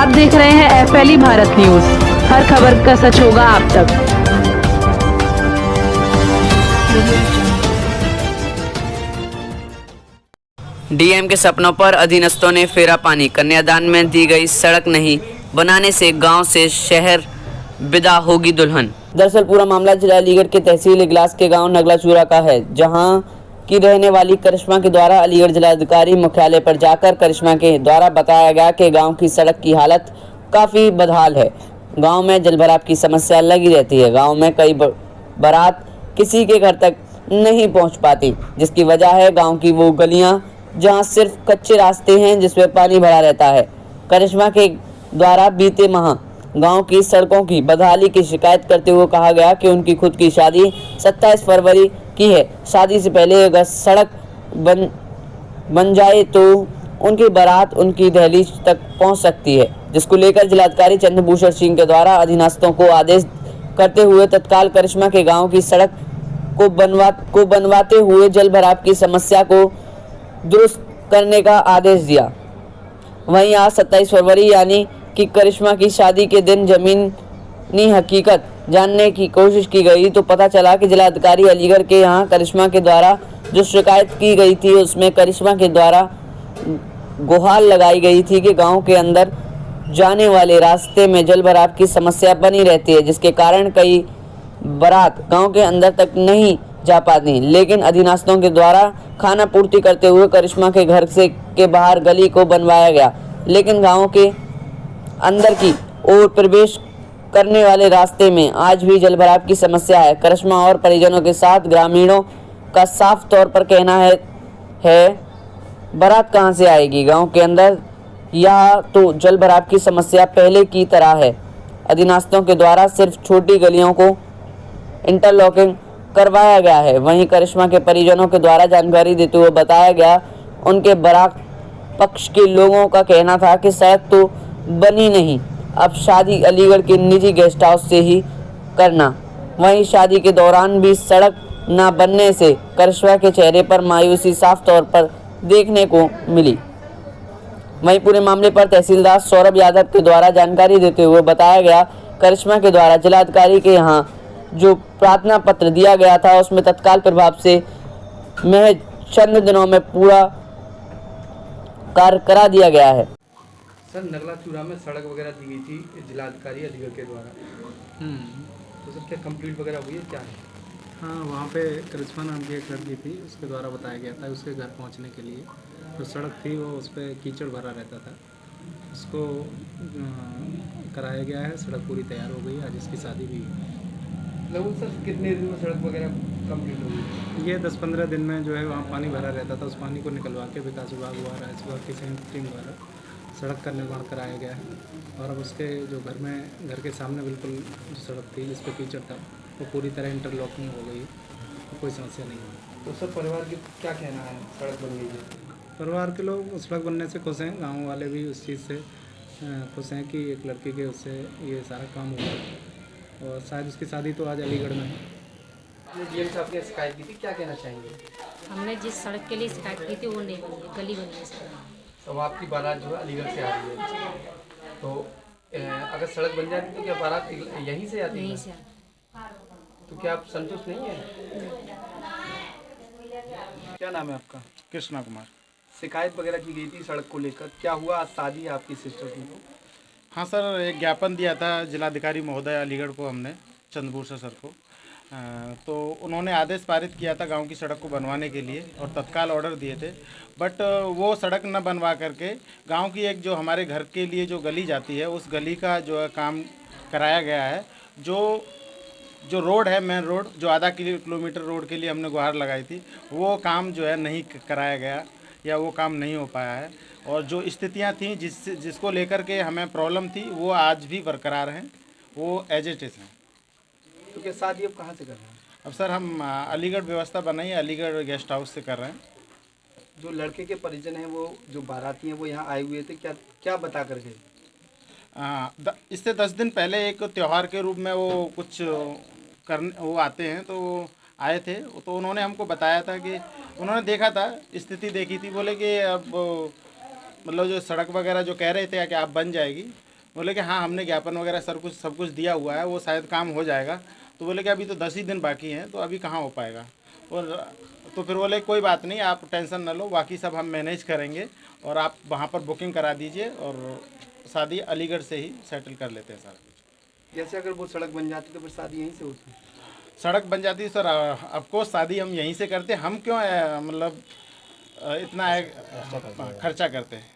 आप देख रहे हैं FLE भारत न्यूज। हर खबर का सच होगा आप तक। डीएम के सपनों पर अधीनस्थों ने फेरा पानी। कन्यादान में दी गई सड़क नहीं बनाने से गांव से शहर विदा होगी दुल्हन। दरअसल पूरा मामला जिला अलीगढ़ के तहसील इगलास के गांव नगलाचूरा का है, जहां की रहने वाली करिश्मा के द्वारा अलीगढ़ जिलाधिकारी मुख्यालय पर जाकर करिश्मा के द्वारा बताया गया कि गांव की सड़क की हालत काफ़ी बदहाल है। गांव में जलभराव की समस्या लगी रहती है। गांव में कई बारात किसी के घर तक नहीं पहुंच पाती, जिसकी वजह है गांव की वो गलियां जहां सिर्फ कच्चे रास्ते हैं जिसमें पानी भरा रहता है। करिश्मा के द्वारा बीते माह गांव की सड़कों की बदहाली की शिकायत करते हुए कहा गया कि उनकी खुद की शादी 27 फरवरी की है। शादी से पहले अगर सड़क बन जाए तो उनकी बारात उनकी दहलीज तक पहुंच सकती है, जिसको लेकर जिलाधिकारी चंद्रभूषण सिंह के द्वारा अधीनस्थों को आदेश करते हुए तत्काल करिश्मा के गांव की सड़क को बनवाते हुए जल भराव की समस्या को दुरुस्त करने का आदेश दिया। वहीं आज 27 फरवरी यानी कि करिश्मा की शादी के दिन जमीनी हकीकत जानने की कोशिश की गई तो पता चला कि जिलाधिकारी अलीगढ़ के यहाँ करिश्मा के द्वारा जो शिकायत की गई थी उसमें करिश्मा के द्वारा गुहार लगाई गई थी कि गांव के अंदर जाने वाले रास्ते में जल भराव की समस्या बनी रहती है, जिसके कारण कई बारात गांव के अंदर तक नहीं जा पाती। लेकिन अधीनस्थों के द्वारा खाना पूर्ति करते हुए करिश्मा के घर से के बाहर गली को बनवाया गया, लेकिन गांव के अंदर की ओर प्रवेश करने वाले रास्ते में आज भी जलभराव की समस्या है। करिश्मा और परिजनों के साथ ग्रामीणों का साफ तौर पर कहना है बारात कहां से आएगी। गांव के अंदर या तो जलभराव की समस्या पहले की तरह है। अधीनस्थों के द्वारा सिर्फ छोटी गलियों को इंटरलॉकिंग करवाया गया है। वहीं करिश्मा के परिजनों के द्वारा जानकारी देते हुए बताया गया उनके बारात पक्ष के लोगों का कहना था कि सड़क तो बनी नहीं, अब शादी अलीगढ़ के निजी गेस्ट हाउस से ही करना। वहीं शादी के दौरान भी सड़क न बनने से करिश्मा के चेहरे पर मायूसी साफ तौर पर देखने को मिली। वहीं पूरे मामले पर तहसीलदार सौरभ यादव के द्वारा जानकारी देते हुए बताया गया करिश्मा के द्वारा जिलाधिकारी के यहाँ जो प्रार्थना पत्र दिया गया था उसमें तत्काल प्रभाव से महज चंद दिनों में पूरा कार्य करा दिया गया है। सर नगलाचूरा में सड़क वगैरह दी गई थी जिलाधिकारी अलीगढ़ के द्वारा, तो सर क्या कंप्लीट वगैरह हुई है क्या है? हाँ, वहाँ पे करिश्मा नाम की एक लड़की थी, उसके द्वारा बताया गया था उसके घर पहुँचने के लिए जो सड़क थी वो उस पर कीचड़ भरा रहता था, उसको कराया गया है। सड़क पूरी तैयार हो गई, आज इसकी शादी भी हुई। लगभग सर कितने दिन में सड़क वगैरह कंप्लीट होगी? ये 10-15 दिन में जो है वहाँ पानी भरा रहता था, उस पानी को निकलवा के विकास विभाग हुआ, राज्य विभाग की संयुक्त टीम द्वारा सड़क का निर्माण कराया गया है। और अब उसके जो घर के सामने बिल्कुल जो सड़क थी जिस पर कीचड़ था वो पूरी तरह इंटरलॉकिंग हो गई, तो कोई समस्या नहीं है। तो सर परिवार की क्या कहना है, सड़क बन गई है? परिवार के लोग सड़क बनने से खुश हैं, गाँव वाले भी उस चीज़ से खुश हैं कि एक लड़की के उससे ये सारा काम हुआ और शायद उसकी शादी तो आज अलीगढ़ में है। आपने डीएम साहब ने शिकायत की थी, क्या कहना चाहेंगे? हमने जिस सड़क के लिए शिकायत की थी वो नहीं बनी है, गली बनी है सड़क। तो आपकी बारात जो है अलीगढ़ से आ रही है, तो अगर सड़क बन जाती तो क्या बारात यहीं से आती है? यहीं से तो क्या आप संतुष्ट नहीं है? क्या नाम है आपका? कृष्णा कुमार। शिकायत वगैरह की गई थी सड़क को लेकर, क्या हुआ? आज शादी है आपकी सिस्टर की। हाँ सर, एक ज्ञापन दिया था जिलाधिकारी महोदय अलीगढ़ को हमने, चंद्रभूषण सर को, तो उन्होंने आदेश पारित किया था गांव की सड़क को बनवाने के लिए और तत्काल ऑर्डर दिए थे। बट वो सड़क न बनवा करके गांव की एक जो हमारे घर के लिए जो गली जाती है उस गली का जो है काम कराया गया है। जो रोड है, मेन रोड जो आधा किलोमीटर रोड के लिए हमने गुहार लगाई थी, वो काम जो है नहीं कराया गया या वो काम नहीं हो पाया है। और जो स्थितियां थी जिसको लेकर के हमें प्रॉब्लम थी वो आज भी बरकरार हैं, वो एज इट इज़ हैं। तो क्या शादी अब कहाँ से कर रहे हैं? अब सर हम अलीगढ़ व्यवस्था बनाई है, अलीगढ़ गेस्ट हाउस से कर रहे हैं। जो लड़के के परिजन हैं, वो जो बाराती हैं वो यहाँ आए हुए थे, क्या क्या बता कर गए? इससे 10 दिन पहले एक त्यौहार के रूप में वो कुछ वो आते हैं, तो वो आए थे, तो उन्होंने हमको बताया था कि उन्होंने देखा था, स्थिति देखी थी, बोले कि अब मतलब जो सड़क वगैरह जो कह रहे थे कि आप बन जाएगी, बोले कि हाँ हमने ज्ञापन वगैरह सब कुछ दिया हुआ है, वो शायद काम हो जाएगा। तो बोले कि अभी तो 10 ही दिन बाकी हैं, तो अभी कहाँ हो पाएगा। और तो फिर बोले कोई बात नहीं, आप टेंशन ना लो, बाकी सब हम मैनेज करेंगे और आप वहाँ पर बुकिंग करा दीजिए और शादी अलीगढ़ से ही सेटल कर लेते हैं सर। जैसे अगर वो सड़क बन जाती तो फिर शादी यहीं से होती? सड़क बन जाती सर, ऑफकोर्स शादी हम यहीं से करते, हम क्यों मतलब इतना खर्चा करते हैं।